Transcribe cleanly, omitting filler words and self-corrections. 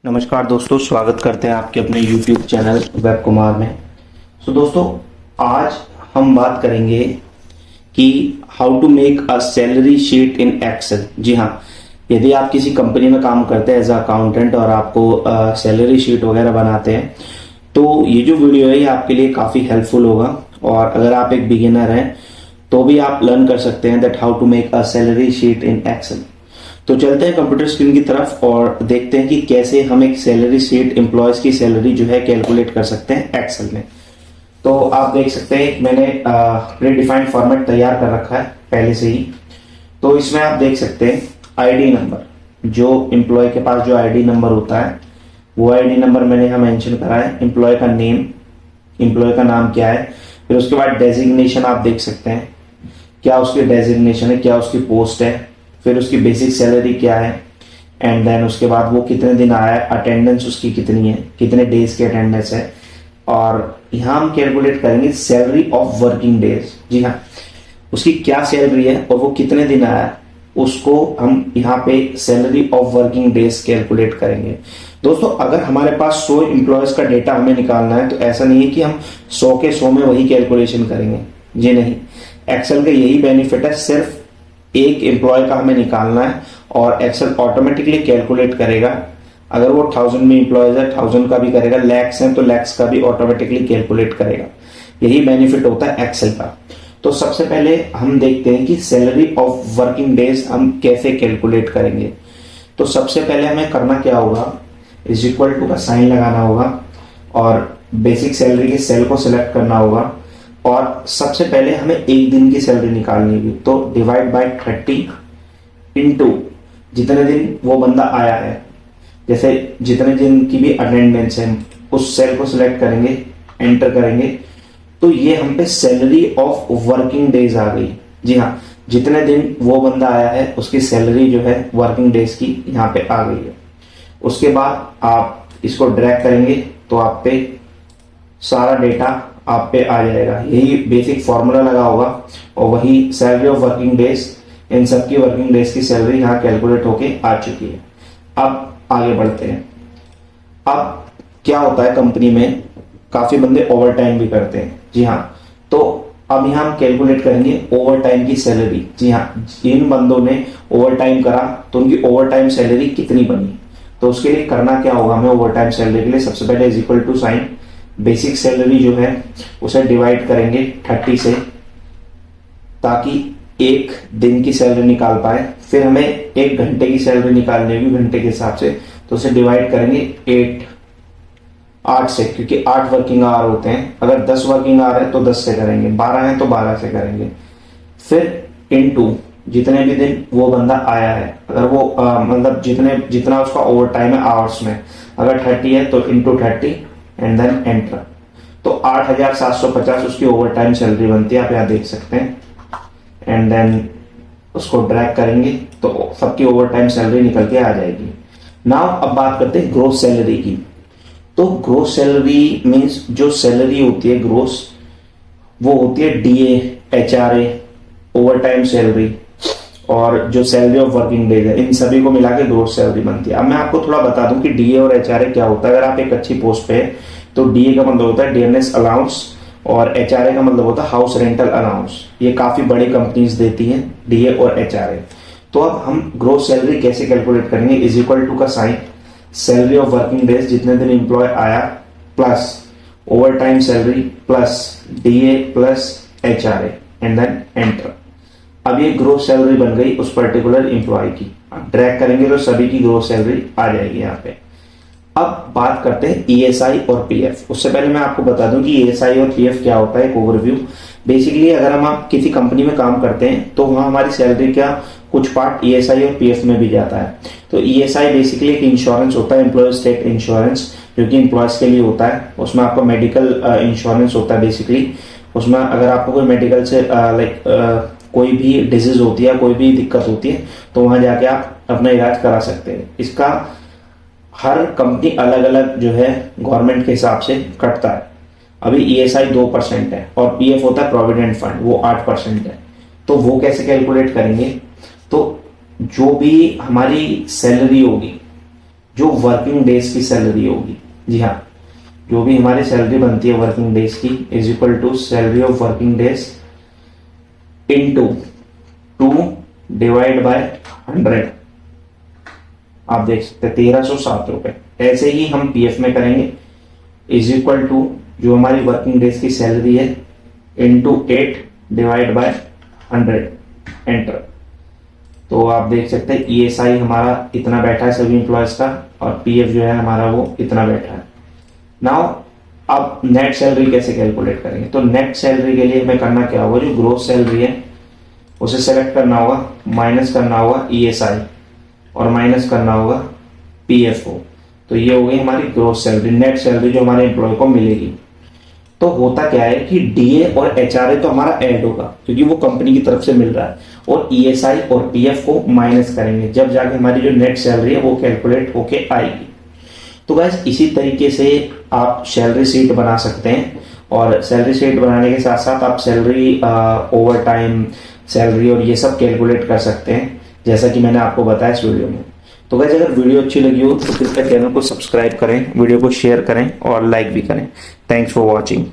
नमस्कार दोस्तों, स्वागत करते हैं आपके अपने YouTube चैनल वेब कुमार में। दोस्तों, आज हम बात करेंगे कि how to make a salary sheet in Excel. जी हाँ, यदि आप किसी कंपनी में काम करते हैं एज अकाउंटेंट और आपको सैलरी शीट वगैरह बनाते हैं तो ये जो वीडियो है ये आपके लिए काफ़ी हेल्पफुल होगा। और अगर आप एक बिगिनर हैं तो भी आप लर्न कर सकते हैं that how to make a salary sheet in Excel. तो चलते हैं कंप्यूटर स्क्रीन की तरफ और देखते हैं कि कैसे हम एक सैलरी शीट एम्प्लॉयज की सैलरी जो है कैलकुलेट कर सकते हैं एक्सेल में। तो आप देख सकते हैं मैंने प्री डिफाइंड फॉर्मेट तैयार कर रखा है पहले से ही। तो इसमें आप देख सकते हैं आईडी नंबर, जो एम्प्लॉय के पास जो आईडी नंबर होता है वो आईडी नंबर मैंने यहाँ मेंशन करा है। एम्प्लॉय का नेम, एम्प्लॉय का नाम क्या है, फिर उसके बाद डेजिग्नेशन आप देख सकते हैं क्या उसकी डेजिग्नेशन है, क्या उसकी पोस्ट है, फिर उसकी बेसिक सैलरी क्या है, एंड देन उसके बाद वो कितने दिन आया है, अटेंडेंस उसकी कितनी है, कितने डेज की अटेंडेंस है। और यहाँ हम कैलकुलेट करेंगे सैलरी ऑफ वर्किंग डेज। जी हाँ, उसकी क्या सैलरी है और वो कितने दिन आया है उसको हम यहाँ पे salary of working days calculate करेंगे। दोस्तों, अगर हमारे पास 100 एम्प्लॉयज का डेटा हमें निकालना है तो ऐसा नहीं है कि हम 100 के 100 में वही कैलकुलेशन करेंगे। जी नहीं, एक्सेल का यही बेनिफिट है, सिर्फ एक एम्प्लॉय का हमें निकालना है और एक्सेल ऑटोमेटिकली कैलकुलेट करेगा। अगर वो 1000 में एम्प्लॉयज है 1000 का भी करेगा, लैक्स हैं तो लैक्स का भी ऑटोमेटिकली कैलकुलेट करेगा। यही बेनिफिट होता है एक्सेल का। तो सबसे पहले हम देखते हैं कि सैलरी ऑफ वर्किंग डेज हम कैसे कैलकुलेट करेंगे। तो सबसे पहले हमें करना क्या होगा, इज इक्वल टू का साइन लगाना होगा और बेसिक सैलरी के सेल को सिलेक्ट करना होगा और सबसे पहले हमें एक दिन की सैलरी निकालनी होगी। तो डिवाइड बाय 30 इंटू जितने दिन वो बंदा आया है, जैसे जितने दिन की भी अटेंडेंस है उस सेल को सिलेक्ट करेंगे, एंटर करेंगे तो ये हम पे सैलरी ऑफ वर्किंग डेज आ गई। जी हाँ, जितने दिन वो बंदा आया है उसकी सैलरी जो है वर्किंग डेज की यहाँ पे आ गई है। उसके बाद आप इसको ड्रैग करेंगे तो आप पे सारा डेटा आप पे आ जाएगा। यही बेसिक फॉर्मूला लगा होगा और वही सैलरी ऑफ वर्किंग डेज, इन सबकी वर्किंग डेज की सैलरी यहाँ कैलकुलेट होके आ चुकी है। अब आगे बढ़ते हैं। अब क्या होता है, कंपनी में काफी बंदे ओवर टाइम भी करते हैं। जी हाँ, तो अब यहाँ हम कैलकुलेट करेंगे ओवर टाइम की सैलरी। जी हाँ, जिन बंदों ने ओवर टाइम करा तो उनकी ओवर टाइम सैलरी कितनी बनी। तो उसके लिए करना क्या होगा, हमें ओवर टाइम सैलरी के लिए सबसे पहले is equal to sign basic salary जो है उसे डिवाइड करेंगे 30 से ताकि एक दिन की सैलरी निकाल पाए। फिर हमें एक घंटे की सैलरी निकालनी होगी घंटे के हिसाब से, तो उसे डिवाइड करेंगे 8 से, क्योंकि 8 वर्किंग आवर होते हैं। अगर 10 वर्किंग आवर है तो 10 से करेंगे, 12 है तो 12 से करेंगे। फिर इनटू जितने भी दिन वो बंदा आया है, अगर वो मतलब जितना उसका ओवर टाइम है आवर्स में, अगर 30 है तो इनटू 30 एंड देन एंटर। तो 8750 उसकी ओवर टाइम सैलरी बनती है, आप यहाँ देख सकते हैं। एंड देन उसको ड्रैग करेंगे तो सबकी ओवर टाइम सैलरी निकल के आ जाएगी। नाउ अब बात करते हैं ग्रोस सैलरी की। तो ग्रोस सैलरी मीन्स जो सैलरी होती है ग्रोस, वो होती है DA, HRA, over time salary और जो सैलरी ऑफ वर्किंग डेज है, इन सभी को मिला के ग्रोस सैलरी बनती है। अब मैं आपको थोड़ा बता दूं कि डीए और एचआरए क्या होता है। अगर आप एक अच्छी पोस्ट पे है तो डीए का मतलब होता है डियरनेस अलाउंस और एचआरए का मतलब होता है हाउस रेंटल अलाउंस। ये काफी बड़ी कंपनीज देती हैं डीए और एचआरए। तो अब हम ग्रोस सैलरी कैसे कैलकुलेट करेंगे, इज इक्वल टू का sign salary of working days जितने दिन एम्प्लॉय आया plus overtime salary plus DA plus HRA and then enter. अब ये ग्रोस सैलरी बन गई उस पर्टिकुलर एम्प्लॉय की। ड्रैग करेंगे तो सभी की ग्रोस सैलरी आ जाएगी यहाँ पे। अब बात करते हैं ईएसआई और पीएफ। उससे पहले मैं आपको बता दूं कि ईएसआई और पीएफ क्या होता है, एक ओवरव्यू। बेसिकली अगर हम आप किसी कंपनी में काम करते हैं तो वहां हमारी सैलरी का कुछ पार्ट ईएसआई और पीएफ में भी जाता है। तो ईएसआई बेसिकली एक इंश्योरेंस होता है, एम्प्लॉय स्टेट इंश्योरेंस, जो कि एम्प्लॉयज के लिए होता है। उसमें आपको मेडिकल इंश्योरेंस होता है बेसिकली। उसमें अगर आपको कोई मेडिकल से कोई भी डिजीज होती है, कोई भी दिक्कत होती है तो वहां जाके आप अपना इलाज करा सकते हैं। इसका हर कंपनी अलग अलग जो है गवर्नमेंट के हिसाब से कटता है। अभी ईएसआई 2% है और पीएफ होता है प्रोविडेंट फंड, वो 8% है। तो वो कैसे कैलकुलेट करेंगे, तो जो भी हमारी सैलरी होगी जो वर्किंग डेज की सैलरी होगी। जी हाँ, जो भी हमारी सैलरी बनती है वर्किंग डेज की is equal to salary of working days into 2 divide by 100। आप देख सकते हैं 1307 रुपए। ऐसे ही हम पीएफ में करेंगे, इज इक्वल टू जो हमारी वर्किंग डेज की सैलरी है इनटू 8 डिवाइड बाय 100, एंटर। तो आप देख सकते हैं ईएसआई हमारा इतना बैठा है सभी इंप्लॉयज का, और पीएफ जो है हमारा वो इतना बैठा है। नाउ अब नेट सैलरी कैसे कैलकुलेट करेंगे? तो नेट सैलरी के लिए हमें करना क्या होगा, जो ग्रोस सैलरी है उसे सेलेक्ट करना होगा, माइनस करना होगा ईएसआई और माइनस करना होगा पीएफ को। तो ये हो गई हमारी ग्रोस सैलरी, नेट सैलरी जो हमारे एम्प्लॉय को मिलेगी। तो होता क्या है कि डीए और एचआरए तो हमारा ऐड होगा क्योंकि वो कंपनी की तरफ से मिल रहा है, और ईएसआई और पीएफ को माइनस करेंगे, जब जाके हमारी जो नेट सैलरी है वो कैलकुलेट होके आएगी। तो गाइस इसी तरीके से आप सैलरी शीट बना सकते हैं, और सैलरी शीट बनाने के साथ साथ आप सैलरी ओवर टाइम सैलरी और ये सब कैलकुलेट कर सकते हैं, जैसा कि मैंने आपको बताया इस वीडियो में। तो गाइस अगर वीडियो अच्छी लगी हो तो कृपया चैनल को सब्सक्राइब करें, वीडियो को शेयर करें और लाइक भी करें। Thanks for watching.